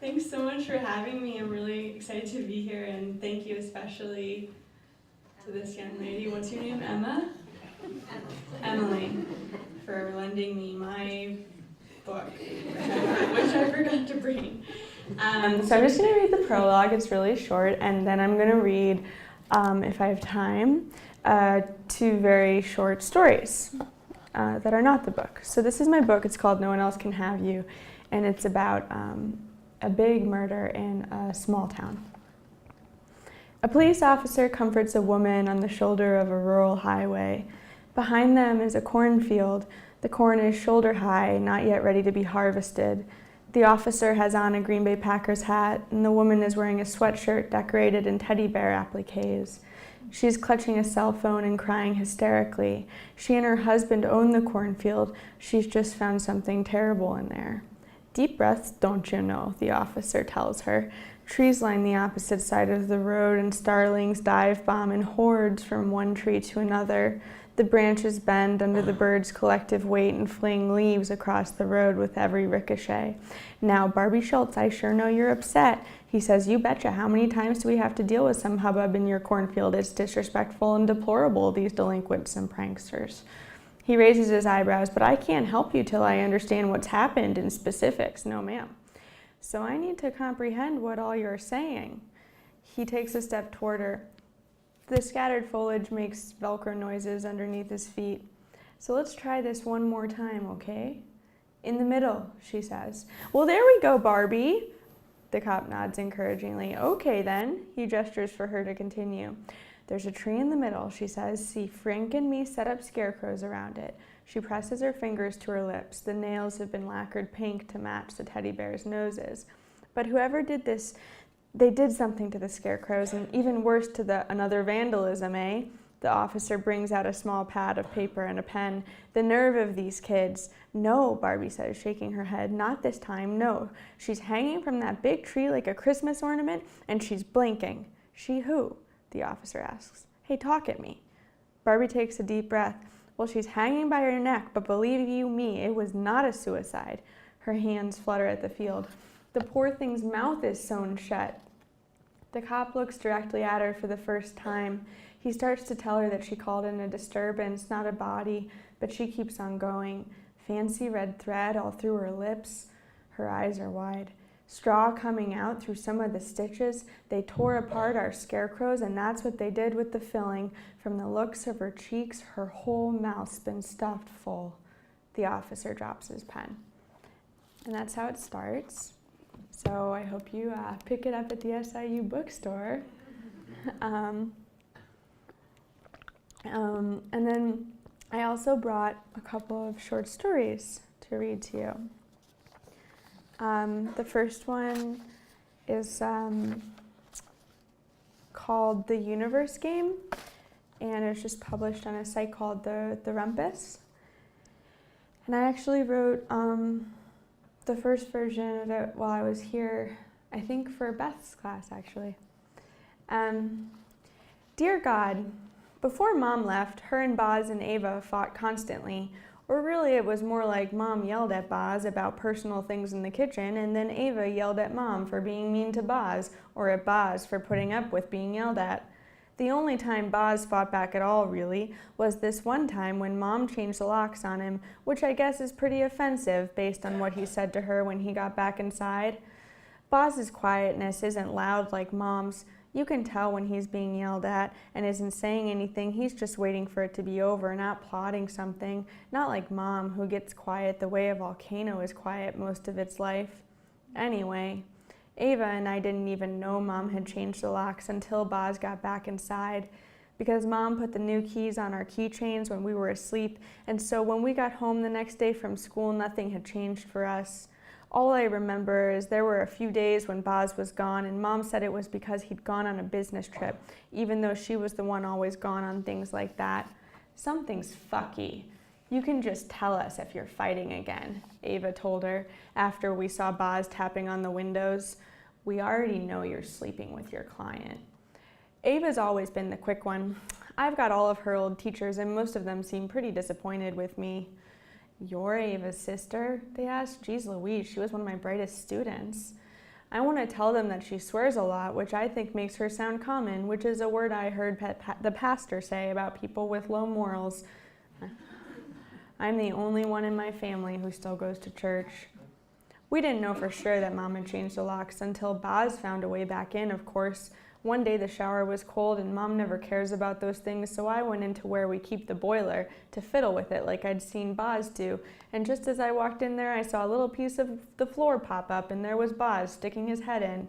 Thanks so much for having me. I'm really excited to be here, and thank you especially to this young lady. What's your name, Emma? Emily, for lending me my book, which I forgot to bring. So I'm just going to read the prologue. It's really short, and then I'm going to read, if I have time, 2 very short stories that are not the book. So this is my book. It's called No One Else Can Have You, and it's about a big murder in a small town. A police officer comforts a woman on the shoulder of a rural highway. Behind them is a cornfield. The corn is shoulder high, not yet ready to be harvested. The officer has on a Green Bay Packers hat, and the woman is wearing a sweatshirt decorated in teddy bear appliques. She's clutching a cell phone and crying hysterically. She and her husband own the cornfield. She's just found something terrible in there. Deep breaths, don't you know, the officer tells her. Trees line the opposite side of the road, and starlings dive bomb in hordes from one tree to another. The branches bend under the birds' collective weight and fling leaves across the road with every ricochet. Now, Barbie Schultz, I sure know you're upset. He says, you betcha. How many times do we have to deal with some hubbub in your cornfield? It's disrespectful and deplorable, these delinquents and pranksters. He raises his eyebrows, but I can't help you till I understand what's happened in specifics. No, ma'am. So I need to comprehend what all you're saying. He takes a step toward her. The scattered foliage makes Velcro noises underneath his feet. So let's try this one more time, okay? In the middle, she says. Well, there we go, Barbie. The cop nods encouragingly. Okay, then. He gestures for her to continue. There's a tree in the middle, she says. See, Frank and me set up scarecrows around it. She presses her fingers to her lips. The nails have been lacquered pink to match the teddy bear's noses. But whoever did this, they did something to the scarecrows, and even worse to another vandalism, eh? The officer brings out a small pad of paper and a pen. The nerve of these kids. No, Barbie says, shaking her head. Not this time, no. She's hanging from that big tree like a Christmas ornament, and she's blinking. She who? The officer asks. Hey, talk at me. Barbie takes a deep breath. Well, she's hanging by her neck, but believe you me, it was not a suicide. Her hands flutter at the field. The poor thing's mouth is sewn shut. The cop looks directly at her for the first time. He starts to tell her that she called in a disturbance, not a body, but she keeps on going. Fancy red thread all through her lips. Her eyes are wide. Straw coming out through some of the stitches. They tore apart our scarecrows, and that's what they did with the filling. From the looks of her cheeks, her whole mouth's been stuffed full. The officer drops his pen. And that's how it starts. So I hope you pick it up at the SIU bookstore. And then I also brought a couple of short stories to read to you. The first one is called The Universe Game, and it's just published on a site called The Rumpus. And I actually wrote the first version of it while I was here, I think for Beth's class, actually. Dear God, before Mom left, her and Boz and Ava fought constantly. Or really, it was more like Mom yelled at Boz about personal things in the kitchen, and then Ava yelled at Mom for being mean to Boz, or at Boz for putting up with being yelled at. The only time Boz fought back at all, really, was this one time when Mom changed the locks on him, which I guess is pretty offensive based on what he said to her when he got back inside. Boz's quietness isn't loud like Mom's. You can tell when he's being yelled at and isn't saying anything. He's just waiting for it to be over, not plotting something. Not like Mom, who gets quiet the way a volcano is quiet most of its life. Anyway, Ava and I didn't even know Mom had changed the locks until Boz got back inside, because Mom put the new keys on our keychains when we were asleep, and so when we got home the next day from school, nothing had changed for us. All I remember is there were a few days when Boz was gone, and Mom said it was because he'd gone on a business trip, even though she was the one always gone on things like that. Something's fucky. You can just tell us if you're fighting again, Ava told her after we saw Boz tapping on the windows. We already know you're sleeping with your client. Ava's always been the quick one. I've got all of her old teachers, and most of them seem pretty disappointed with me. You're Ava's sister? They asked. Geez Louise, she was one of my brightest students. I want to tell them that she swears a lot, which I think makes her sound common, which is a word I heard the pastor say about people with low morals. I'm the only one in my family who still goes to church. We didn't know for sure that Mom had changed the locks until Boz found a way back in, of course. One day the shower was cold and Mom never cares about those things, so I went into where we keep the boiler to fiddle with it like I'd seen Boz do. And just as I walked in there, I saw a little piece of the floor pop up and there was Boz sticking his head in.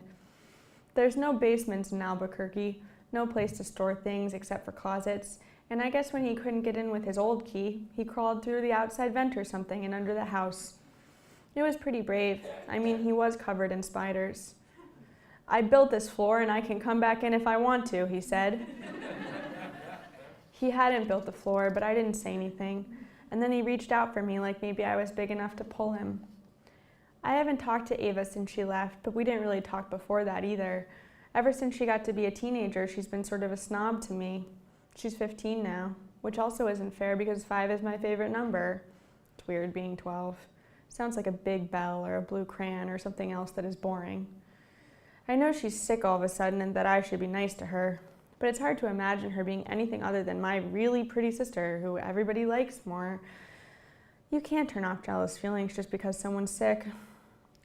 There's no basements in Albuquerque, no place to store things except for closets. And I guess when he couldn't get in with his old key, he crawled through the outside vent or something and under the house. It was pretty brave. I mean, he was covered in spiders. I built this floor and I can come back in if I want to, he said. He hadn't built the floor, but I didn't say anything. And then he reached out for me like maybe I was big enough to pull him. I haven't talked to Ava since she left, but we didn't really talk before that either. Ever since she got to be a teenager, she's been sort of a snob to me. She's 15 now, which also isn't fair because 5 is my favorite number. It's weird being 12. Sounds like a big bell or a blue crayon or something else that is boring. I know she's sick all of a sudden and that I should be nice to her, but it's hard to imagine her being anything other than my really pretty sister who everybody likes more. You can't turn off jealous feelings just because someone's sick.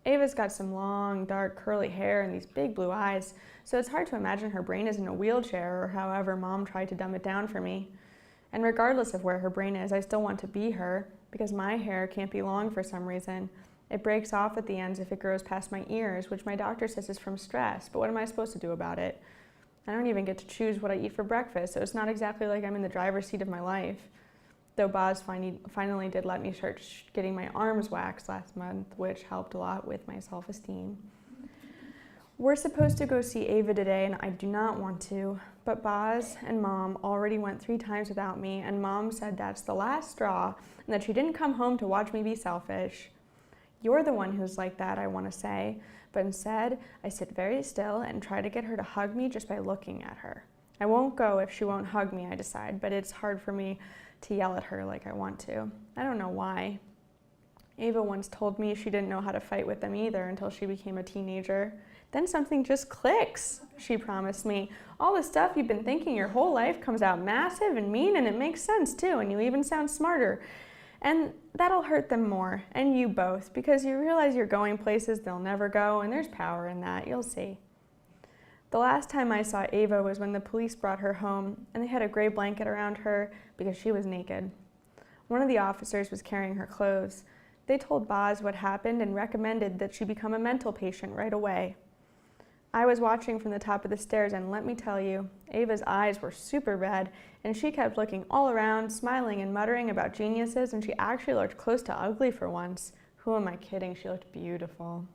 Ava's got some long, dark, curly hair and these big blue eyes, so it's hard to imagine her brain is in a wheelchair or however Mom tried to dumb it down for me. And regardless of where her brain is, I still want to be her because my hair can't be long for some reason. It breaks off at the ends if it grows past my ears, which my doctor says is from stress, but what am I supposed to do about it? I don't even get to choose what I eat for breakfast, so it's not exactly like I'm in the driver's seat of my life. Though Boz finally did let me start getting my arms waxed last month, which helped a lot with my self-esteem. We're supposed to go see Ava today, and I do not want to, but Boz and Mom already went 3 times without me, and Mom said that's the last straw, and that she didn't come home to watch me be selfish. You're the one who's like that, I want to say, but instead, I sit very still and try to get her to hug me just by looking at her. I won't go if she won't hug me, I decide, but it's hard for me to yell at her like I want to. I don't know why. Ava once told me she didn't know how to fight with them either until she became a teenager. Then something just clicks, she promised me. All the stuff you've been thinking your whole life comes out massive and mean, and it makes sense too, and you even sound smarter. And that'll hurt them more, and you both, because you realize you're going places they'll never go, and there's power in that, you'll see. The last time I saw Ava was when the police brought her home, and they had a gray blanket around her because she was naked. One of the officers was carrying her clothes. They told Boz what happened and recommended that she become a mental patient right away. I was watching from the top of the stairs, and let me tell you, Ava's eyes were super red, and she kept looking all around, smiling and muttering about geniuses, and she actually looked close to ugly for once. Who am I kidding? She looked beautiful.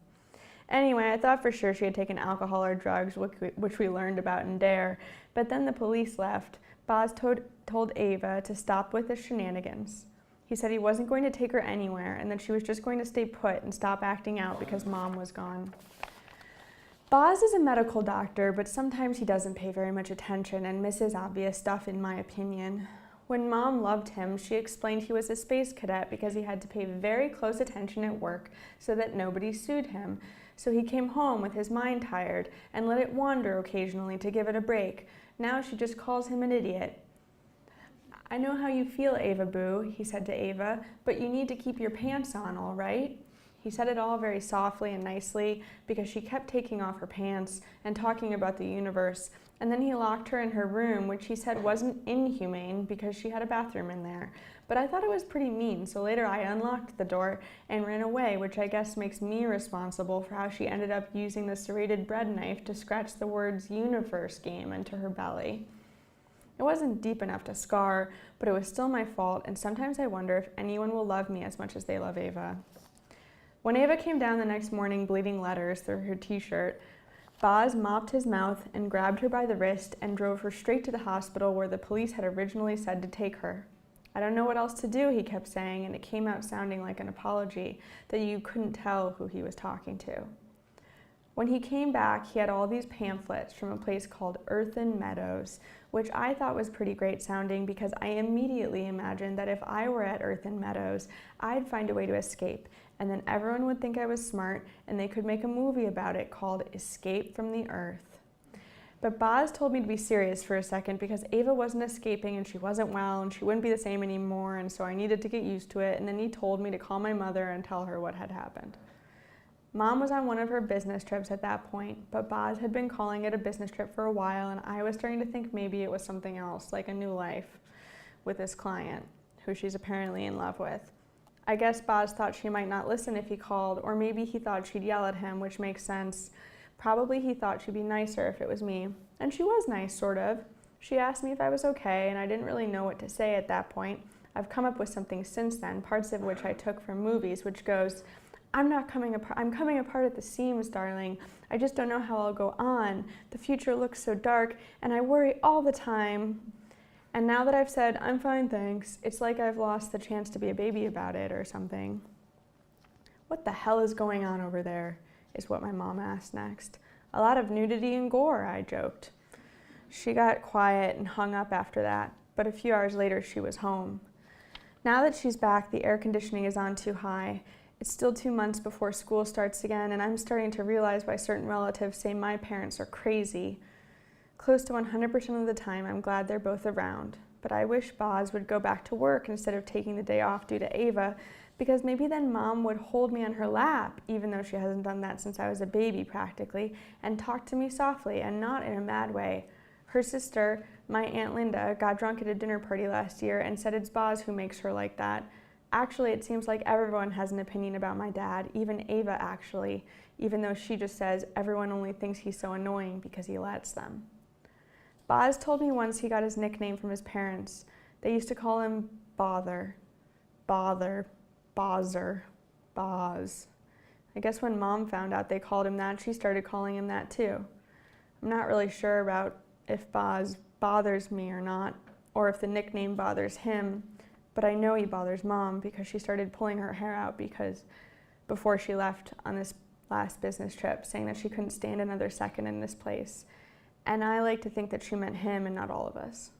Anyway, I thought for sure she had taken alcohol or drugs, which we learned about in DARE, but then the police left. Boz told Ava to stop with the shenanigans. He said he wasn't going to take her anywhere, and that she was just going to stay put and stop acting out because Mom was gone. Boz is a medical doctor, but sometimes he doesn't pay very much attention and misses obvious stuff, in my opinion. When Mom loved him, she explained he was a space cadet because he had to pay very close attention at work so that nobody sued him. So he came home with his mind tired and let it wander occasionally to give it a break. Now she just calls him an idiot. I know how you feel, Ava Boo, he said to Ava, but you need to keep your pants on, all right? He said it all very softly and nicely because she kept taking off her pants and talking about the universe, and then he locked her in her room, which he said wasn't inhumane because she had a bathroom in there. But I thought it was pretty mean, so later I unlocked the door and ran away, which I guess makes me responsible for how she ended up using the serrated bread knife to scratch the words universe game into her belly. It wasn't deep enough to scar, but it was still my fault, and sometimes I wonder if anyone will love me as much as they love Ava. When Ava came down the next morning bleeding letters through her t-shirt, Boz mopped his mouth and grabbed her by the wrist and drove her straight to the hospital where the police had originally said to take her. I don't know what else to do, he kept saying, and it came out sounding like an apology, that you couldn't tell who he was talking to. When he came back, he had all these pamphlets from a place called Earthen Meadows, which I thought was pretty great sounding because I immediately imagined that if I were at Earthen Meadows, I'd find a way to escape, and then everyone would think I was smart, and they could make a movie about it called Escape from the Earth. But Boz told me to be serious for a second because Ava wasn't escaping and she wasn't well and she wouldn't be the same anymore, and so I needed to get used to it, and then he told me to call my mother and tell her what had happened. Mom was on one of her business trips at that point, but Boz had been calling it a business trip for a while, and I was starting to think maybe it was something else, like a new life with this client, who she's apparently in love with. I guess Boz thought she might not listen if he called, or maybe he thought she'd yell at him, which makes sense. Probably he thought she'd be nicer if it was me. And she was nice, sort of. She asked me if I was okay, and I didn't really know what to say at that point. I've come up with something since then, parts of which I took from movies, which goes, I'm coming apart at the seams, darling. I just don't know how I'll go on. The future looks so dark, and I worry all the time. And now that I've said, I'm fine, thanks, it's like I've lost the chance to be a baby about it or something. What the hell is going on over there, is what my mom asked next. A lot of nudity and gore, I joked. She got quiet and hung up after that, but a few hours later she was home. Now that she's back, the air conditioning is on too high. It's still 2 months before school starts again, and I'm starting to realize why certain relatives say my parents are crazy. Close to 100% of the time, I'm glad they're both around, but I wish Boz would go back to work instead of taking the day off due to Ava, because maybe then Mom would hold me on her lap, even though she hasn't done that since I was a baby practically, and talk to me softly and not in a mad way. Her sister, my Aunt Linda, got drunk at a dinner party last year and said it's Boz who makes her like that. Actually, it seems like everyone has an opinion about my dad, even Ava actually, even though she just says everyone only thinks he's so annoying because he lets them. Boz told me once he got his nickname from his parents. They used to call him Bother, Bother, Bozzer, Boz. I guess when Mom found out they called him that, she started calling him that too. I'm not really sure about if Boz bothers me or not, or if the nickname bothers him, but I know he bothers Mom because she started pulling her hair out before she left on this last business trip, saying that she couldn't stand another second in this place. And I like to think that she meant him and not all of us.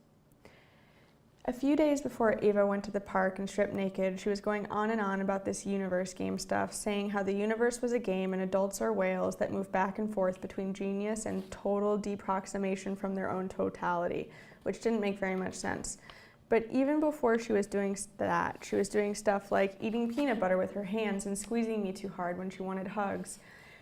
A few days before Ava went to the park and stripped naked, she was going on and on about this universe game stuff, saying how the universe was a game and adults are whales that move back and forth between genius and total deproximation from their own totality, which didn't make very much sense. But even before she was doing that, she was doing stuff like eating peanut butter with her hands and squeezing me too hard when she wanted hugs.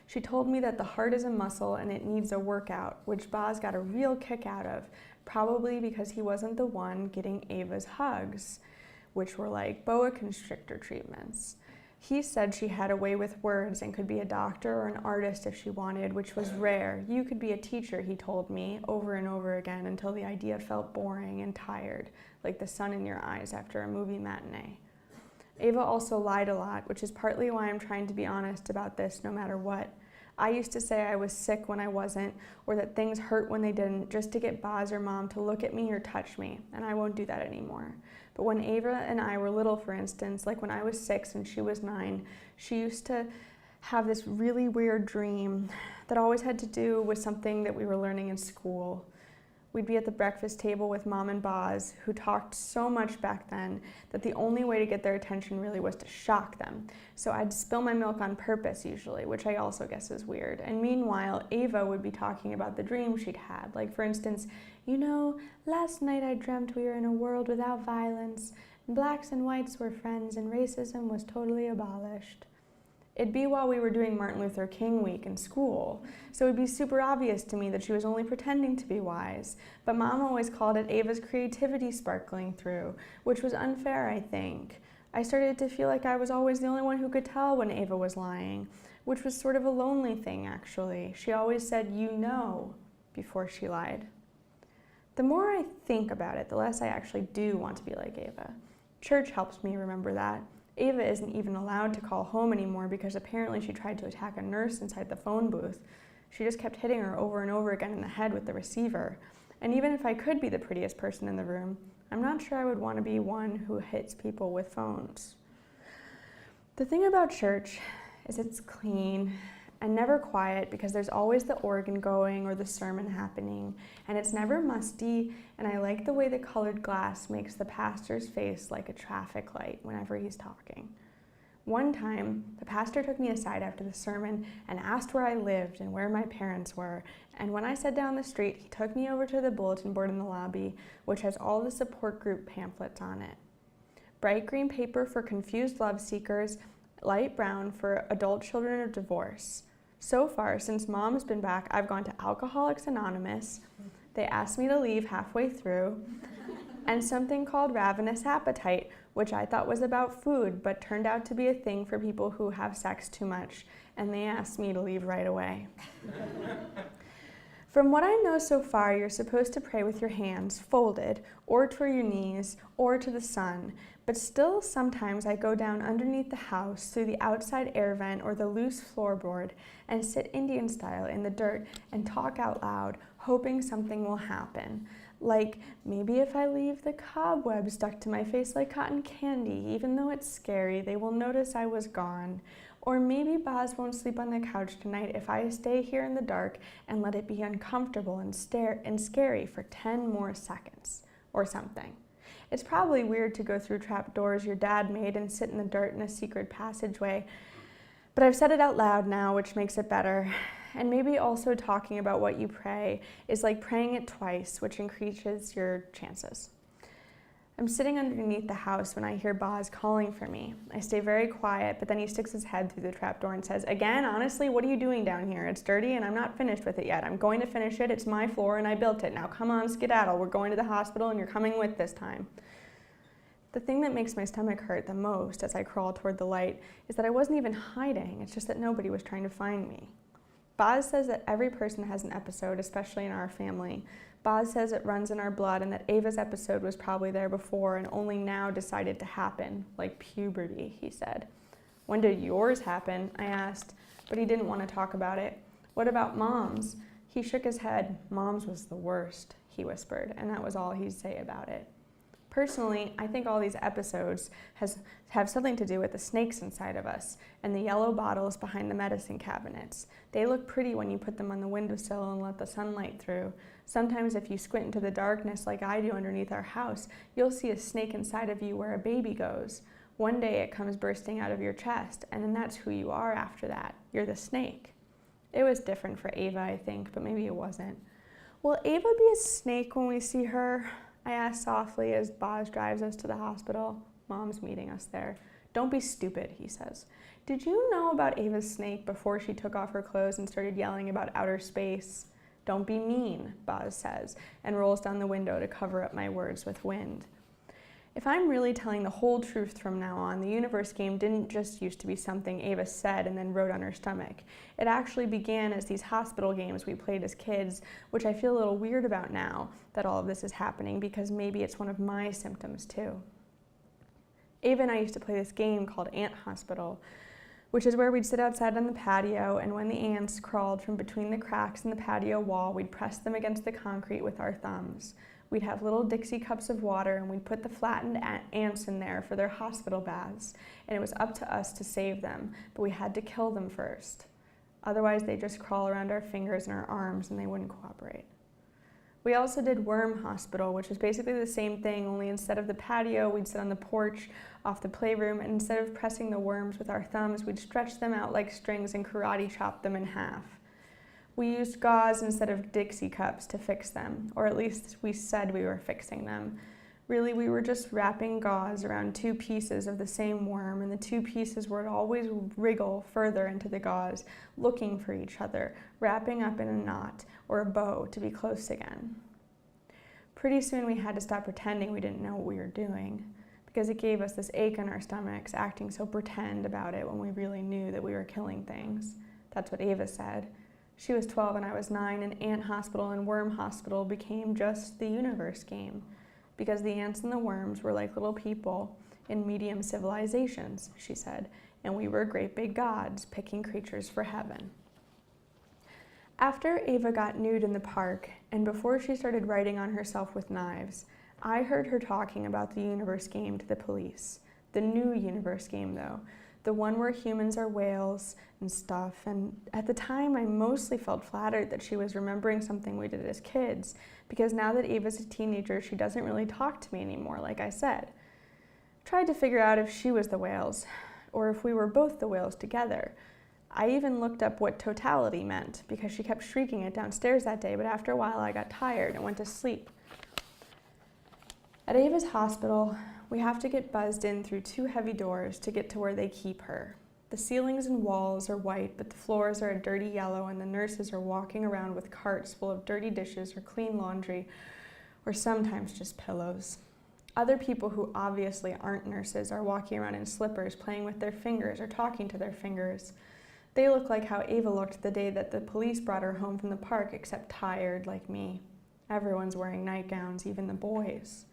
She told me that the heart is a muscle and it needs a workout, which Boz got a real kick out of, probably because he wasn't the one getting Ava's hugs, which were like boa constrictor treatments. He said she had a way with words and could be a doctor or an artist if she wanted, which was rare. You could be a teacher, he told me, over and over again until the idea felt boring and tired, like the sun in your eyes after a movie matinee. Ava also lied a lot, which is partly why I'm trying to be honest about this no matter what. I used to say I was sick when I wasn't, or that things hurt when they didn't, just to get Boz or Mom to look at me or touch me, and I won't do that anymore. But when Ava and I were little, for instance, like when I was 6 and she was 9, she used to have this really weird dream that always had to do with something that we were learning in school. We'd be at the breakfast table with Mom and Boz, who talked so much back then that the only way to get their attention really was to shock them. So I'd spill my milk on purpose usually, which I also guess is weird. And meanwhile, Ava would be talking about the dream she'd had. Like, for instance, you know, last night I dreamt we were in a world without violence, and blacks and whites were friends, and racism was totally abolished. It'd be while we were doing Martin Luther King week in school, so it'd be super obvious to me that she was only pretending to be wise, but Mom always called it Ava's creativity sparkling through, which was unfair, I think. I started to feel like I was always the only one who could tell when Ava was lying, which was sort of a lonely thing, actually. She always said, you know, before she lied. The more I think about it, the less I actually do want to be like Ava. Church helps me remember that. Ava isn't even allowed to call home anymore because apparently she tried to attack a nurse inside the phone booth. She just kept hitting her over and over again in the head with the receiver. And even if I could be the prettiest person in the room, I'm not sure I would want to be one who hits people with phones. The thing about church is it's clean and never quiet because there's always the organ going or the sermon happening, and it's never musty, and I like the way the colored glass makes the pastor's face like a traffic light whenever he's talking. One time, the pastor took me aside after the sermon and asked where I lived and where my parents were, and when I said down the street, he took me over to the bulletin board in the lobby, which has all the support group pamphlets on it. Bright green paper for confused love seekers, light brown for adult children of divorce. So far, since Mom's been back, I've gone to Alcoholics Anonymous. They asked me to leave halfway through. And something called Ravenous Appetite, which I thought was about food, but turned out to be a thing for people who have sex too much, and they asked me to leave right away. From what I know so far, you're supposed to pray with your hands folded, or toward your knees, or to the sun, but still sometimes I go down underneath the house through the outside air vent or the loose floorboard and sit Indian style in the dirt and talk out loud, hoping something will happen. Like, maybe if I leave the cobwebs stuck to my face like cotton candy, even though it's scary, they will notice I was gone. Or maybe Boz won't sleep on the couch tonight if I stay here in the dark and let it be uncomfortable and scary for 10 more seconds, or something. It's probably weird to go through trap doors your dad made and sit in the dirt in a secret passageway, but I've said it out loud now, which makes it better. And maybe also talking about what you pray is like praying it twice, which increases your chances. I'm sitting underneath the house when I hear Boz calling for me. I stay very quiet, but then he sticks his head through the trapdoor and says, "Again, honestly, what are you doing down here? It's dirty and I'm not finished with it yet. I'm going to finish it. It's my floor and I built it. Now come on, skedaddle. We're going to the hospital and you're coming with this time." The thing that makes my stomach hurt the most as I crawl toward the light is that I wasn't even hiding. It's just that nobody was trying to find me. Boz says that every person has an episode, especially in our family. Boz says it runs in our blood and that Ava's episode was probably there before and only now decided to happen, like puberty, he said. "When did yours happen?" I asked, but he didn't want to talk about it. "What about Mom's?" He shook his head. "Mom's was the worst," he whispered, and that was all he'd say about it. Personally, I think all these episodes have something to do with the snakes inside of us and the yellow bottles behind the medicine cabinets. They look pretty when you put them on the windowsill and let the sunlight through. Sometimes if you squint into the darkness like I do underneath our house, you'll see a snake inside of you where a baby goes. One day it comes bursting out of your chest, and then that's who you are after that. You're the snake. It was different for Ava, I think, but maybe it wasn't. "Will Ava be a snake when we see her?" I asked softly as Boz drives us to the hospital. Mom's meeting us there. "Don't be stupid," he says. "Did you know about Ava's snake before she took off her clothes and started yelling about outer space?" "Don't be mean," Boz says, and rolls down the window to cover up my words with wind. If I'm really telling the whole truth from now on, the universe game didn't just used to be something Ava said and then wrote on her stomach. It actually began as these hospital games we played as kids, which I feel a little weird about now that all of this is happening because maybe it's one of my symptoms too. Ava and I used to play this game called Ant Hospital, which is where we'd sit outside on the patio, and when the ants crawled from between the cracks in the patio wall, we'd press them against the concrete with our thumbs. We'd have little Dixie cups of water, and we'd put the flattened ants in there for their hospital baths, and it was up to us to save them, but we had to kill them first. Otherwise, they'd just crawl around our fingers and our arms, and they wouldn't cooperate. We also did Worm Hospital, which was basically the same thing, only instead of the patio, we'd sit on the porch off the playroom, and instead of pressing the worms with our thumbs, we'd stretch them out like strings and karate chop them in half. We used gauze instead of Dixie cups to fix them, or at least we said we were fixing them. Really, we were just wrapping gauze around two pieces of the same worm, and the two pieces would always wriggle further into the gauze, looking for each other, wrapping up in a knot or a bow to be close again. Pretty soon we had to stop pretending we didn't know what we were doing, because it gave us this ache in our stomachs, acting so pretend about it when we really knew that we were killing things. That's what Ava said. She was 12 and I was 9, and Ant Hospital and Worm Hospital became just the universe game, because the ants and the worms were like little people in medium civilizations, she said, and we were great big gods picking creatures for heaven. After Ava got nude in the park, and before she started writing on herself with knives, I heard her talking about the universe game to the police. The new universe game, though. the one where humans are whales and stuff. And at the time, I mostly felt flattered that she was remembering something we did as kids, because now that Ava's a teenager, she doesn't really talk to me anymore, like I said. Tried to figure out if she was the whales, or if we were both the whales together. I even looked up what totality meant, because she kept shrieking it downstairs that day, but after a while I got tired and went to sleep. At Ava's hospital, we have to get buzzed in through 2 heavy doors to get to where they keep her. The ceilings and walls are white, but the floors are a dirty yellow, and the nurses are walking around with carts full of dirty dishes or clean laundry, or sometimes just pillows. Other people who obviously aren't nurses are walking around in slippers, playing with their fingers or talking to their fingers. They look like how Ava looked the day that the police brought her home from the park, except tired like me. Everyone's wearing nightgowns, even the boys.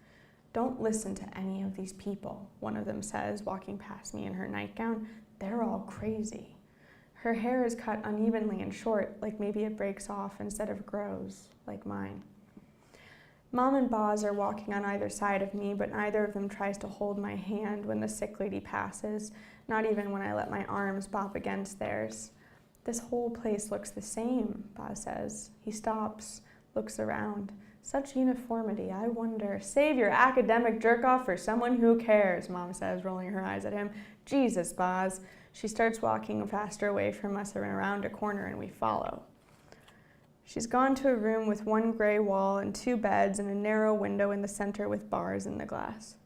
"Don't listen to any of these people," one of them says, walking past me in her nightgown. "They're all crazy." Her hair is cut unevenly and short, like maybe it breaks off instead of grows, like mine. Mom and Boz are walking on either side of me, but neither of them tries to hold my hand when the sick lady passes, not even when I let my arms bop against theirs. "This whole place looks the same," Boz says. He stops, looks around. "Such uniformity, I wonder." "Save your academic jerk-off for someone who cares," Mom says, rolling her eyes at him. "Jesus, Boz." She starts walking faster away from us and around a corner, and we follow. She's gone to a room with 1 gray wall and 2 beds and a narrow window in the center with bars in the glass.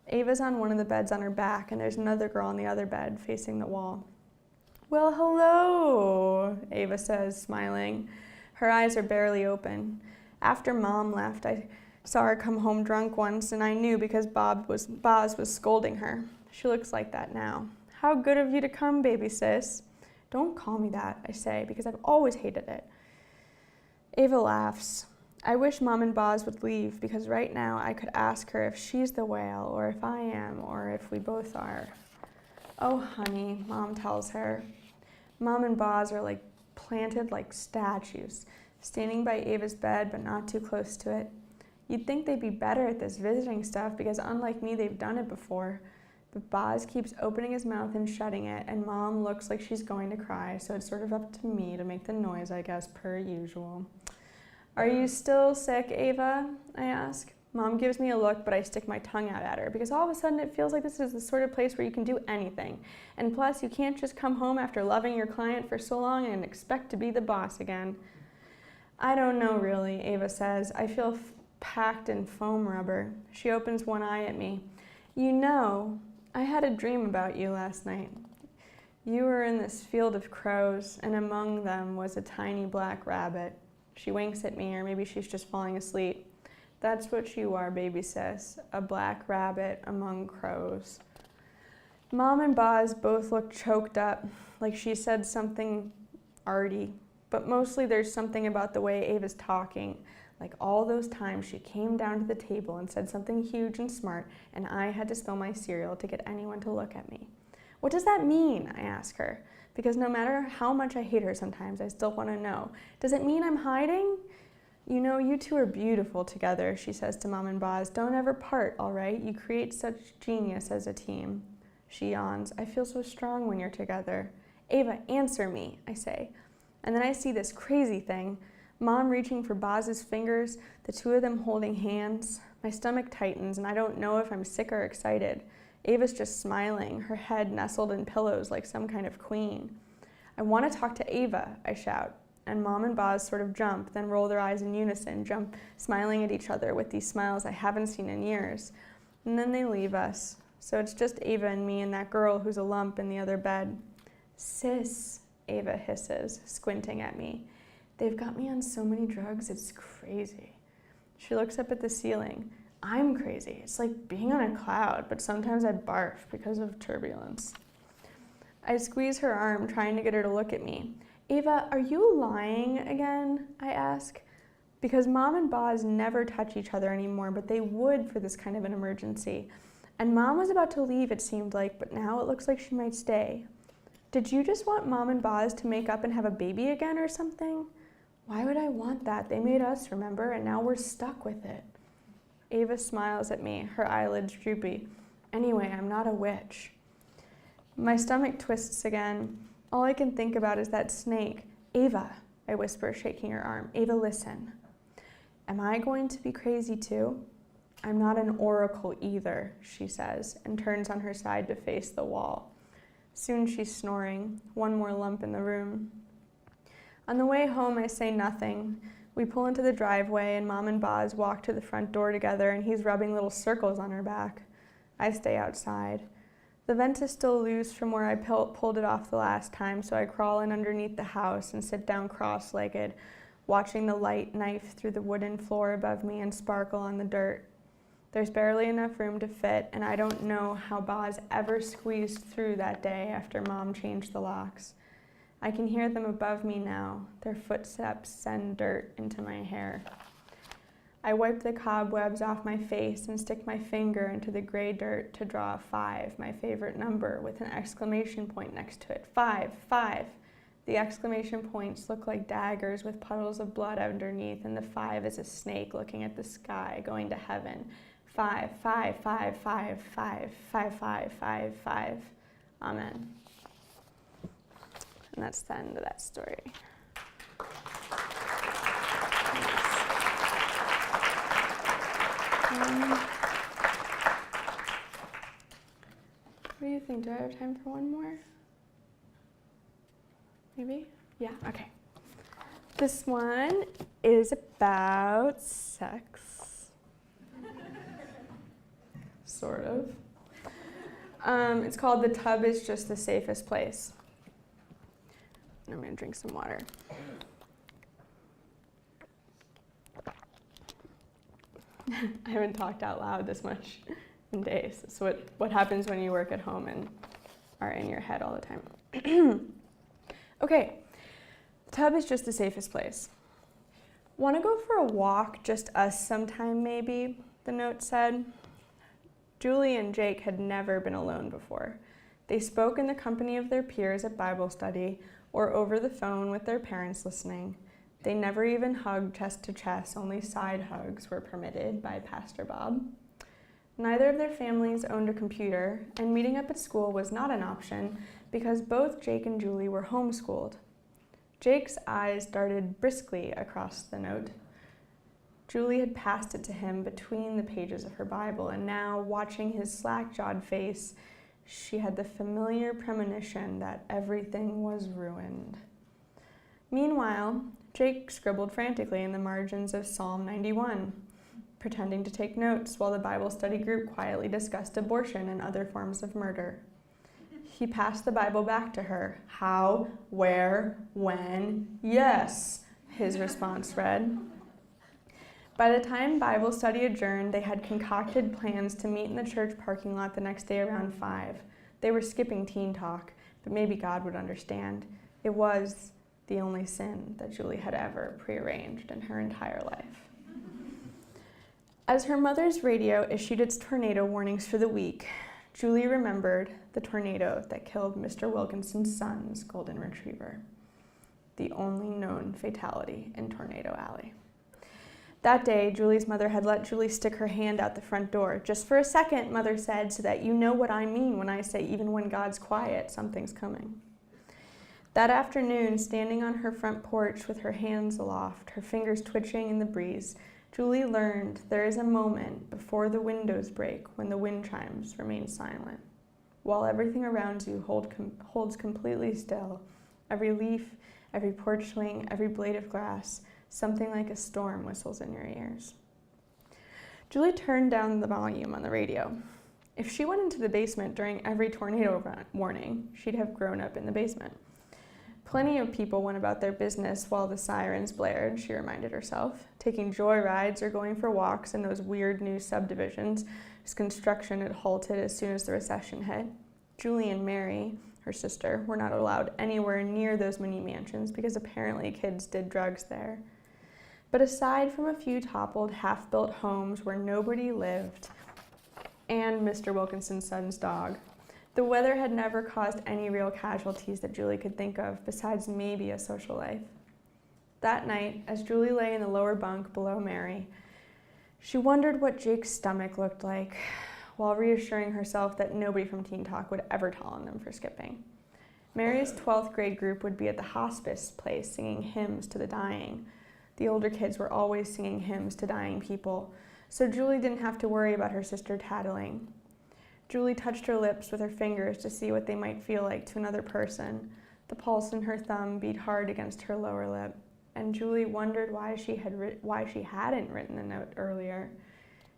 Ava's on one of the beds on her back, and there's another girl on the other bed facing the wall. "Well, hello," Ava says, smiling. Her eyes are barely open. After Mom left, I saw her come home drunk once, and I knew because Boz was scolding her. She looks like that now. "How good of you to come, baby sis." "Don't call me that," I say, because I've always hated it. Ava laughs. I wish Mom and Boz would leave, because right now I could ask her if she's the whale, or if I am, or if we both are. "Oh, honey," Mom tells her. Mom and Boz are planted like statues, standing by Ava's bed, but not too close to it. You'd think they'd be better at this visiting stuff, because unlike me, they've done it before. But Boz keeps opening his mouth and shutting it, and Mom looks like she's going to cry, so it's sort of up to me to make the noise, I guess, per usual. "Are you still sick, Ava?" I ask. Mom gives me a look, but I stick my tongue out at her, because all of a sudden it feels like this is the sort of place where you can do anything. And plus, you can't just come home after loving your client for so long and expect to be the boss again. "I don't know, really," Ava says. "I feel packed in foam rubber." She opens one eye at me. "You know, I had a dream about you last night. You were in this field of crows, and among them was a tiny black rabbit." She winks at me, or maybe she's just falling asleep. "That's what you are, baby sis, a black rabbit among crows." Mom and Boz both look choked up, like she said something arty, but mostly there's something about the way Ava's talking, like all those times she came down to the table and said something huge and smart, and I had to spill my cereal to get anyone to look at me. "What does that mean?" I ask her, because no matter how much I hate her sometimes, I still want to know. "Does it mean I'm hiding?" "You know, you two are beautiful together," she says to Mom and Boz. "Don't ever part, all right? You create such genius as a team." She yawns. "I feel so strong when you're together." "Ava, answer me," I say. And then I see this crazy thing. Mom reaching for Boz's fingers, the 2 of them holding hands. My stomach tightens, and I don't know if I'm sick or excited. Ava's just smiling, her head nestled in pillows like some kind of queen. "I want to talk to Ava," I shout. And Mom and Boz sort of jump, then roll their eyes in unison, jump smiling at each other with these smiles I haven't seen in years. And then they leave us. So it's just Ava and me and that girl who's a lump in the other bed. "Sis," Ava hisses, squinting at me. "They've got me on so many drugs, it's crazy." She looks up at the ceiling. "I'm crazy. It's like being on a cloud, but sometimes I barf because of turbulence." I squeeze her arm, trying to get her to look at me. "Ava, are you lying again?" I ask. Because Mom and Boz never touch each other anymore, but they would for this kind of an emergency. And Mom was about to leave, it seemed like, but now it looks like she might stay. "Did you just want Mom and Boz to make up and have a baby again or something?" "Why would I want that? They made us, remember, and now we're stuck with it." Ava smiles at me, her eyelids droopy. "Anyway, I'm not a witch." My stomach twists again. All I can think about is that snake. Ava, I whisper, shaking her arm. Ava, listen. Am I going to be crazy too? I'm not an oracle either, she says, and turns on her side to face the wall. Soon she's snoring, one more lump in the room. On the way home, I say nothing. We pull into the driveway, and Mom and Boz walk to the front door together, and he's rubbing little circles on her back. I stay outside. The vent is still loose from where I pulled it off the last time, so I crawl in underneath the house and sit down cross-legged, watching the light knife through the wooden floor above me and sparkle on the dirt. There's barely enough room to fit, and I don't know how Boz ever squeezed through that day after Mom changed the locks. I can hear them above me now. Their footsteps send dirt into my hair. I wipe the cobwebs off my face and stick my finger into the gray dirt to draw a 5, my favorite number, with an exclamation point next to it. 5, 5. The exclamation points look like daggers with puddles of blood underneath, and the 5 is a snake looking at the sky, going to heaven. 5, 5, 5, 5, 5, 5, 5, 5, 5. Amen. And that's the end of that story. What do you think? Do I have time for one more? Maybe? Yeah, okay. This one is about sex. Sort of. It's called The Tub is Just the Safest Place. I'm going to drink some water. I haven't talked out loud this much in days. It's what happens when you work at home and are in your head all the time. Okay, the tub is just the safest place. Want to go for a walk, just us sometime maybe, the note said. Julie and Jake had never been alone before. They spoke in the company of their peers at Bible study or over the phone with their parents listening. They never even hugged chest to chest, only side hugs were permitted by Pastor Bob. Neither of their families owned a computer, and meeting up at school was not an option because both Jake and Julie were homeschooled. Jake's eyes darted briskly across the note. Julie had passed it to him between the pages of her Bible, and now, watching his slack-jawed face, she had the familiar premonition that everything was ruined. Meanwhile, Jake scribbled frantically in the margins of Psalm 91, pretending to take notes while the Bible study group quietly discussed abortion and other forms of murder. He passed the Bible back to her. How, where, when, yes, his response read. By the time Bible study adjourned, they had concocted plans to meet in the church parking lot the next day around 5. They were skipping teen talk, but maybe God would understand. It was the only sin that Julie had ever prearranged in her entire life. As her mother's radio issued its tornado warnings for the week, Julie remembered the tornado that killed Mr. Wilkinson's son's golden retriever, the only known fatality in Tornado Alley. That day, Julie's mother had let Julie stick her hand out the front door. Just for a second, Mother said, so that you know what I mean when I say even when God's quiet, something's coming. That afternoon, standing on her front porch with her hands aloft, her fingers twitching in the breeze, Julie learned there is a moment before the windows break when the wind chimes remain silent. While everything around you holds completely still, every leaf, every porch swing, every blade of grass, something like a storm whistles in your ears. Julie turned down the volume on the radio. If she went into the basement during every tornado warning, she'd have grown up in the basement. Plenty of people went about their business while the sirens blared, she reminded herself, taking joyrides or going for walks in those weird new subdivisions whose construction had halted as soon as the recession hit. Julie and Mary, her sister, were not allowed anywhere near those mini mansions because apparently kids did drugs there. But aside from a few toppled, half-built homes where nobody lived, and Mr. Wilkinson's son's dog, the weather had never caused any real casualties that Julie could think of, besides maybe a social life. That night, as Julie lay in the lower bunk below Mary, she wondered what Jake's stomach looked like, while reassuring herself that nobody from Teen Talk would ever tell on them for skipping. Mary's 12th grade group would be at the hospice place singing hymns to the dying. The older kids were always singing hymns to dying people, so Julie didn't have to worry about her sister tattling. Julie touched her lips with her fingers to see what they might feel like to another person. The pulse in her thumb beat hard against her lower lip, and Julie wondered why she hadn't written the note earlier.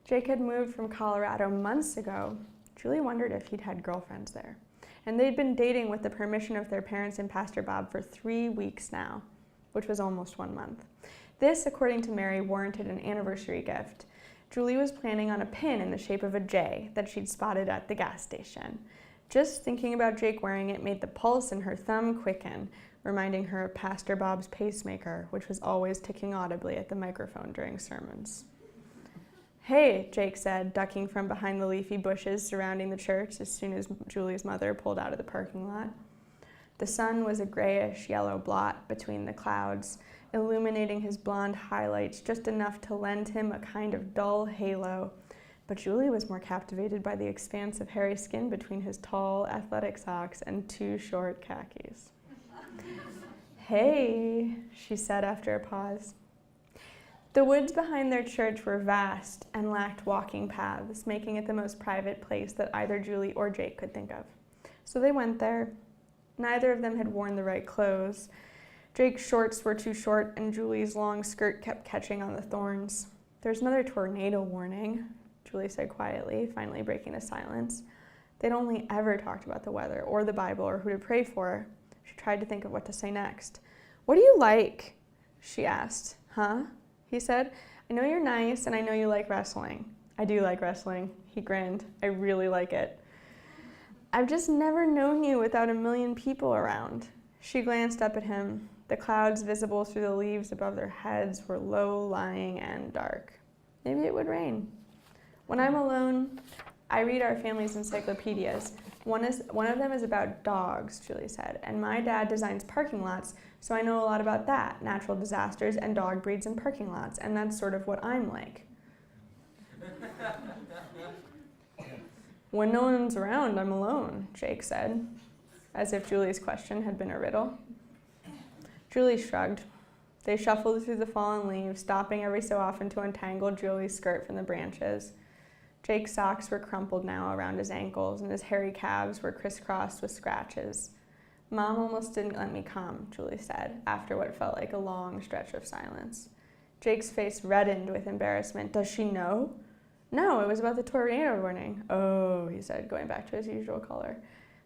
Jake had moved from Colorado months ago. Julie wondered if he'd had girlfriends there. And they'd been dating with the permission of their parents and Pastor Bob for 3 weeks now, which was almost 1 month. This, according to Mary, warranted an anniversary gift. Julie was planning on a pin in the shape of a J that she'd spotted at the gas station. Just thinking about Jake wearing it made the pulse in her thumb quicken, reminding her of Pastor Bob's pacemaker, which was always ticking audibly at the microphone during sermons. "Hey," Jake said, ducking from behind the leafy bushes surrounding the church as soon as Julie's mother pulled out of the parking lot. The sun was a grayish-yellow blot between the clouds, illuminating his blonde highlights just enough to lend him a kind of dull halo. But Julie was more captivated by the expanse of hairy skin between his tall, athletic socks and 2 short khakis. "Hey," she said after a pause. The woods behind their church were vast and lacked walking paths, making it the most private place that either Julie or Jake could think of. So they went there. Neither of them had worn the right clothes. Jake's shorts were too short, and Julie's long skirt kept catching on the thorns. "There's another tornado warning," Julie said quietly, finally breaking the silence. They'd only ever talked about the weather or the Bible or who to pray for. She tried to think of what to say next. "What do you like?" she asked. "Huh?" he said. "I know you're nice, and I know you like wrestling." "I do like wrestling," he grinned. "I really like it." "I've just never known you without a million people around." She glanced up at him. The clouds visible through the leaves above their heads were low-lying and dark. Maybe it would rain. "When I'm alone, I read our family's encyclopedias. One of them is about dogs," Julie said, "and my dad designs parking lots, so I know a lot about that, natural disasters and dog breeds and parking lots, and that's sort of what I'm like." "When no one's around, I'm alone," Jake said, as if Julie's question had been a riddle. Julie shrugged. They shuffled through the fallen leaves, stopping every so often to untangle Julie's skirt from the branches. Jake's socks were crumpled now around his ankles, and his hairy calves were crisscrossed with scratches. "Mom almost didn't let me come," Julie said, after what felt like a long stretch of silence. Jake's face reddened with embarrassment. "Does she know?" "No, it was about the tornado warning." "Oh," he said, going back to his usual color.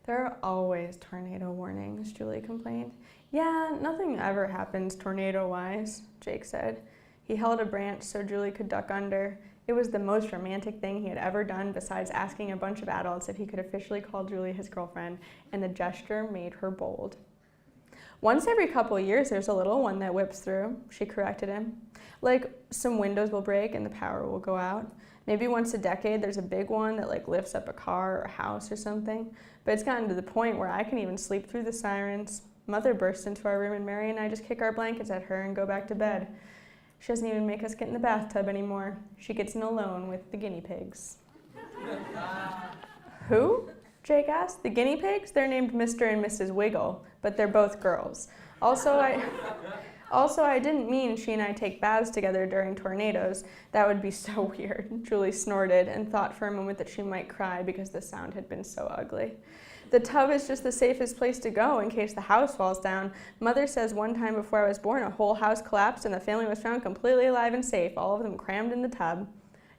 "There are always tornado warnings," Julie complained. "Yeah, nothing ever happens tornado-wise," Jake said. He held a branch so Julie could duck under. It was the most romantic thing he had ever done besides asking a bunch of adults if he could officially call Julie his girlfriend, and the gesture made her bold. "Once every couple years there's a little one that whips through," she corrected him. "Like some windows will break and the power will go out. Maybe once a decade there's a big one that lifts up a car or a house or something. But it's gotten to the point where I can even sleep through the sirens. Mother bursts into our room and Mary and I just kick our blankets at her and go back to bed. She doesn't even make us get in the bathtub anymore. She gets in alone with the guinea pigs." "Who?" Jake asked. "The guinea pigs? They're named Mr. and Mrs. Wiggle, but they're both girls. Also, I didn't mean she and I take baths together during tornadoes. That would be so weird." Julie snorted and thought for a moment that she might cry because the sound had been so ugly. "The tub is just the safest place to go in case the house falls down. Mother says one time before I was born, a whole house collapsed and the family was found completely alive and safe, all of them crammed in the tub."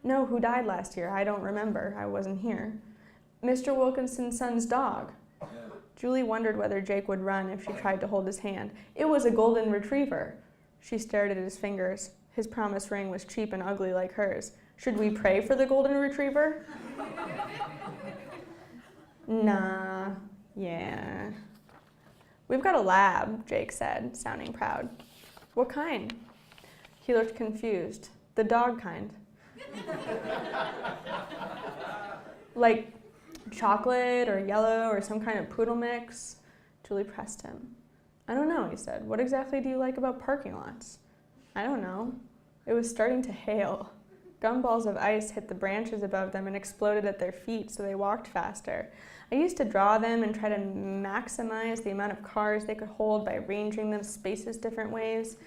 "No, who died last year? I don't remember. I wasn't here." "Mr. Wilkinson's son's dog." Julie wondered whether Jake would run if she tried to hold his hand. "It was a golden retriever." She stared at his fingers. His promise ring was cheap and ugly like hers. "Should we pray for the golden retriever?" "Nah, yeah." "We've got a lab," Jake said, sounding proud. "What kind?" He looked confused. "The dog kind." "Like chocolate or yellow or some kind of poodle mix?" Julie pressed him. "I don't know," he said. "What exactly do you like about parking lots?" "I don't know." It was starting to hail. Gumballs of ice hit the branches above them and exploded at their feet, so they walked faster. I used to draw them and try to maximize the amount of cars they could hold by arranging them spaces different ways.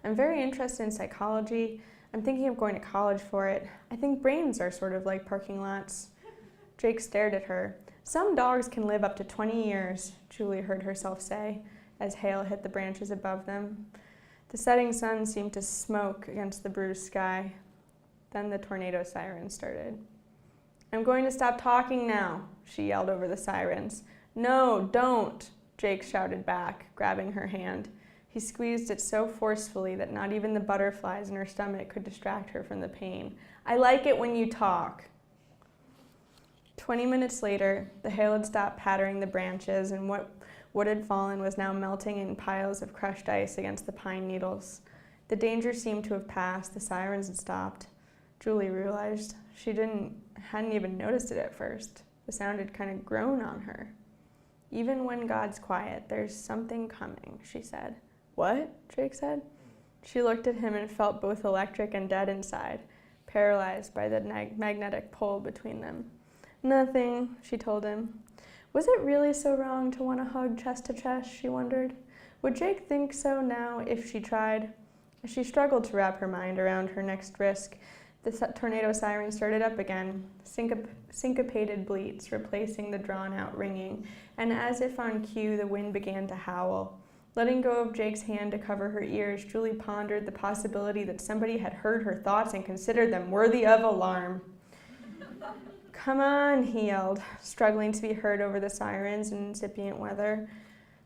I'm very interested in psychology. I'm thinking of going to college for it. I think brains are sort of like parking lots. Jake stared at her. Some dogs can live up to 20 years, Julie heard herself say, as hail hit the branches above them. The setting sun seemed to smoke against the bruised sky. Then the tornado siren started. I'm going to stop talking now, she yelled over the sirens. No, don't, Jake shouted back, grabbing her hand. He squeezed it so forcefully that not even the butterflies in her stomach could distract her from the pain. I like it when you talk. 20 minutes later, the hail had stopped pattering the branches, and what had fallen was now melting in piles of crushed ice against the pine needles. The danger seemed to have passed. The sirens had stopped. Julie realized she hadn't even noticed it at first. The sound had kind of grown on her. Even when God's quiet, there's something coming, she said. What? Jake said. She looked at him and felt both electric and dead inside, paralyzed by the magnetic pull between them. Nothing, she told him. Was it really so wrong to want to hug chest to chest, she wondered? Would Jake think so now if she tried? As she struggled to wrap her mind around her next risk, the tornado siren started up again, syncopated bleats replacing the drawn-out ringing, and as if on cue, the wind began to howl. Letting go of Jake's hand to cover her ears, Julie pondered the possibility that somebody had heard her thoughts and considered them worthy of alarm. Come on, he yelled, struggling to be heard over the sirens and incipient weather.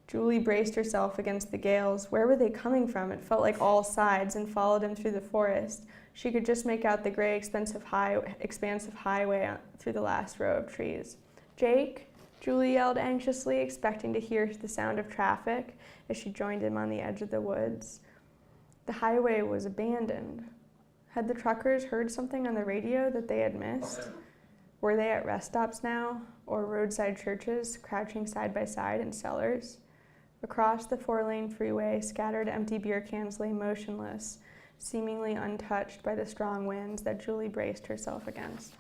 Julie braced herself against the gales. Where were they coming from? It felt like all sides and followed him through the forest. She could just make out the gray, expansive highway through the last row of trees. Jake, Julie yelled anxiously, expecting to hear the sound of traffic as she joined him on the edge of the woods. The highway was abandoned. Had the truckers heard something on the radio that they had missed? Were they at rest stops now, or roadside churches, crouching side by side in cellars? Across the 4-lane freeway, scattered empty beer cans lay motionless, seemingly untouched by the strong winds that Julie braced herself against.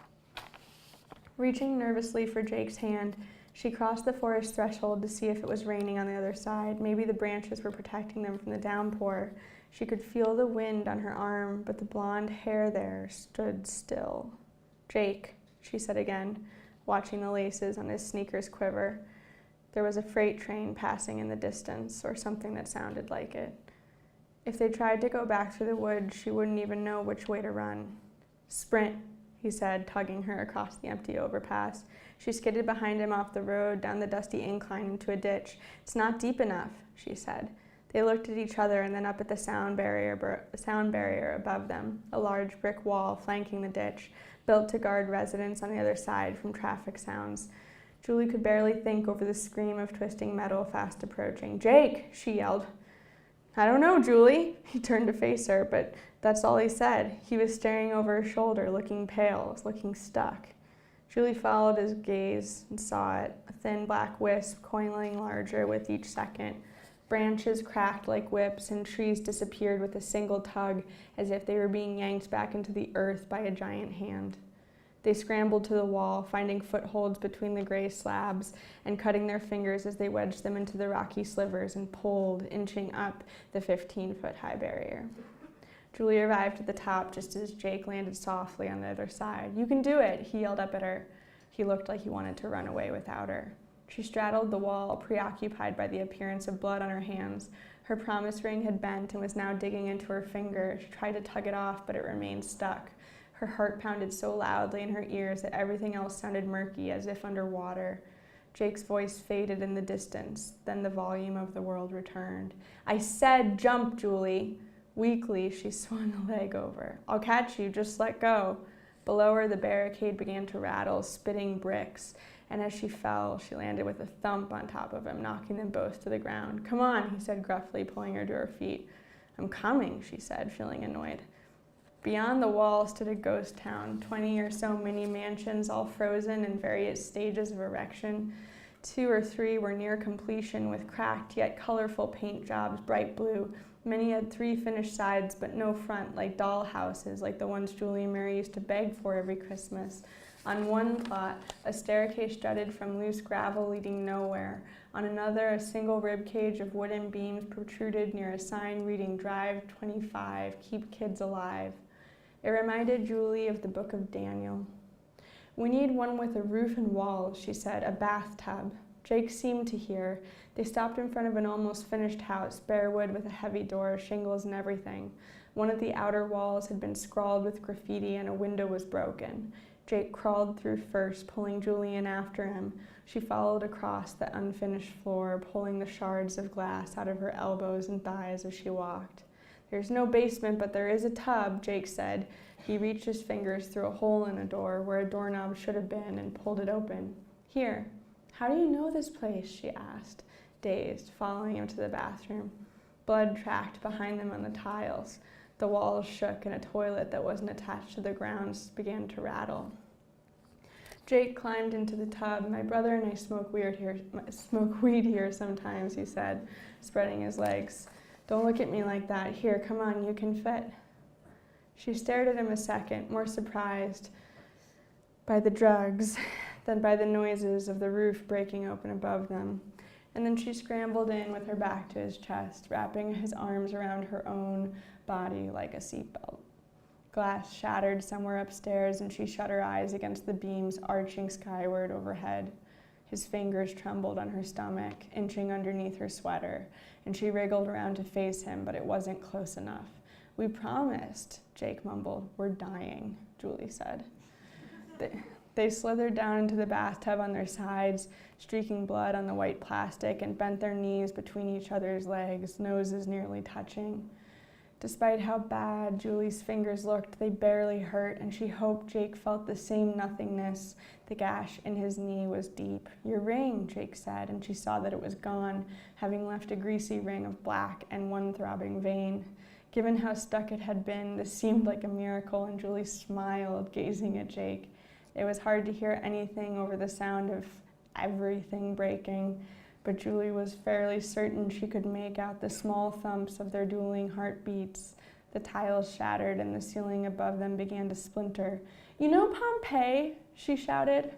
Reaching nervously for Jake's hand, she crossed the forest threshold to see if it was raining on the other side. Maybe the branches were protecting them from the downpour. She could feel the wind on her arm, but the blonde hair there stood still. Jake, she said again, watching the laces on his sneakers quiver. There was a freight train passing in the distance, or something that sounded like it. If they tried to go back through the woods, she wouldn't even know which way to run. Sprint, he said, tugging her across the empty overpass. She skidded behind him off the road, down the dusty incline into a ditch. It's not deep enough, she said. They looked at each other and then up at the sound barrier above them, a large brick wall flanking the ditch, built to guard residents on the other side from traffic sounds. Julie could barely think over the scream of twisting metal fast approaching. Jake, she yelled. I don't know, Julie. He turned to face her, but that's all he said. He was staring over her shoulder, looking pale, looking stuck. Julie followed his gaze and saw it, a thin black wisp coiling larger with each second. Branches cracked like whips and trees disappeared with a single tug, as if they were being yanked back into the earth by a giant hand. They scrambled to the wall, finding footholds between the gray slabs and cutting their fingers as they wedged them into the rocky slivers and pulled, inching up the 15-foot-high barrier. Julie arrived at the top just as Jake landed softly on the other side. You can do it, he yelled up at her. He looked like he wanted to run away without her. She straddled the wall, preoccupied by the appearance of blood on her hands. Her promise ring had bent and was now digging into her finger. She tried to tug it off, but it remained stuck. Her heart pounded so loudly in her ears that everything else sounded murky, as if underwater. Jake's voice faded in the distance. Then the volume of the world returned. I said jump, Julie. Weakly, she swung a leg over. I'll catch you, just let go. Below her, the barricade began to rattle, spitting bricks. And as she fell, she landed with a thump on top of him, knocking them both to the ground. Come on, he said gruffly, pulling her to her feet. I'm coming, she said, feeling annoyed. Beyond the wall stood a ghost town, 20 or so mini mansions, all frozen in various stages of erection. 2 or 3 were near completion with cracked yet colorful paint jobs, bright blue, Many had 3 finished sides, but no front, like doll houses, like the ones Julie and Mary used to beg for every Christmas. On one plot, a staircase jutted from loose gravel leading nowhere. On another, a single rib cage of wooden beams protruded near a sign reading Drive 25, Keep Kids Alive. It reminded Julie of the book of Daniel. "We need one with a roof and walls," she said, "a bathtub." Jake seemed to hear. They stopped in front of an almost finished house, bare wood with a heavy door, shingles and everything. One of the outer walls had been scrawled with graffiti and a window was broken. Jake crawled through first, pulling Julie in after him. She followed across the unfinished floor, pulling the shards of glass out of her elbows and thighs as she walked. "There's no basement, but there is a tub," Jake said. He reached his fingers through a hole in a door where a doorknob should have been and pulled it open. "Here. How do you know this place?" she asked, dazed, following him to the bathroom. Blood tracked behind them on the tiles. The walls shook and a toilet that wasn't attached to the ground began to rattle. Jake climbed into the tub. "My brother and I smoke weed here sometimes," he said, spreading his legs. "Don't look at me like that. Here, come on, you can fit." She stared at him a second, more surprised by the drugs than by the noises of the roof breaking open above them. And then she scrambled in with her back to his chest, wrapping his arms around her own body like a seatbelt. Glass shattered somewhere upstairs, and she shut her eyes against the beams arching skyward overhead. His fingers trembled on her stomach, inching underneath her sweater, and she wriggled around to face him, but it wasn't close enough. "We promised," Jake mumbled. "We're dying," Julie said. They slithered down into the bathtub on their sides, streaking blood on the white plastic, and bent their knees between each other's legs, noses nearly touching. Despite how bad Julie's fingers looked, they barely hurt, and she hoped Jake felt the same nothingness. The gash in his knee was deep. "Your ring," Jake said, and she saw that it was gone, having left a greasy ring of black and one throbbing vein. Given how stuck it had been, this seemed like a miracle, and Julie smiled, gazing at Jake. It was hard to hear anything over the sound of everything breaking, but Julie was fairly certain she could make out the small thumps of their dueling heartbeats. The tiles shattered and the ceiling above them began to splinter. "You know Pompeii?" she shouted,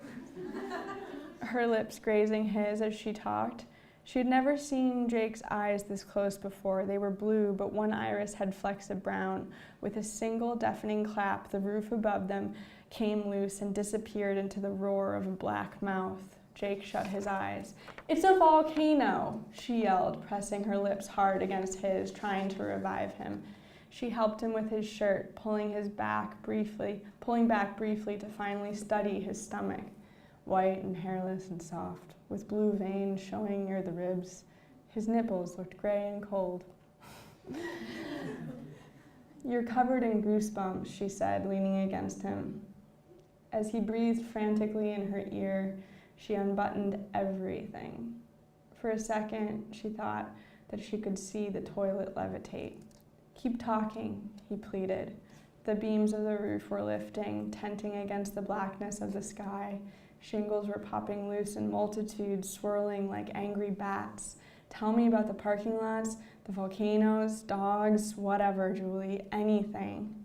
her lips grazing his as she talked. She had never seen Jake's eyes this close before. They were blue, but one iris had flecks of brown. With a single deafening clap, the roof above them came loose and disappeared into the roar of a black mouth. Jake shut his eyes. "It's a volcano," she yelled, pressing her lips hard against his, trying to revive him. She helped him with his shirt, pulling back briefly to finally study his stomach. White and hairless and soft, with blue veins showing near the ribs. His nipples looked gray and cold. "You're covered in goosebumps," she said, leaning against him. As he breathed frantically in her ear, she unbuttoned everything. For a second, she thought that she could see the toilet levitate. "Keep talking," he pleaded. The beams of the roof were lifting, tenting against the blackness of the sky. Shingles were popping loose in multitudes, swirling like angry bats. "Tell me about the parking lots, the volcanoes, dogs, whatever, Julie, anything."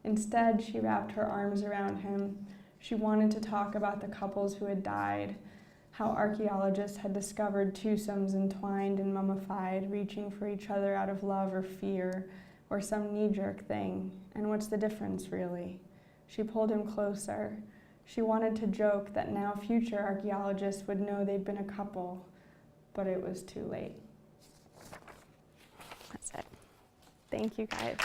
Instead, she wrapped her arms around him. She wanted to talk about the couples who had died, how archaeologists had discovered twosomes entwined and mummified, reaching for each other out of love or fear, or some knee-jerk thing. And what's the difference, really? She pulled him closer. She wanted to joke that now future archaeologists would know they'd been a couple, but it was too late. That's it. Thank you, guys.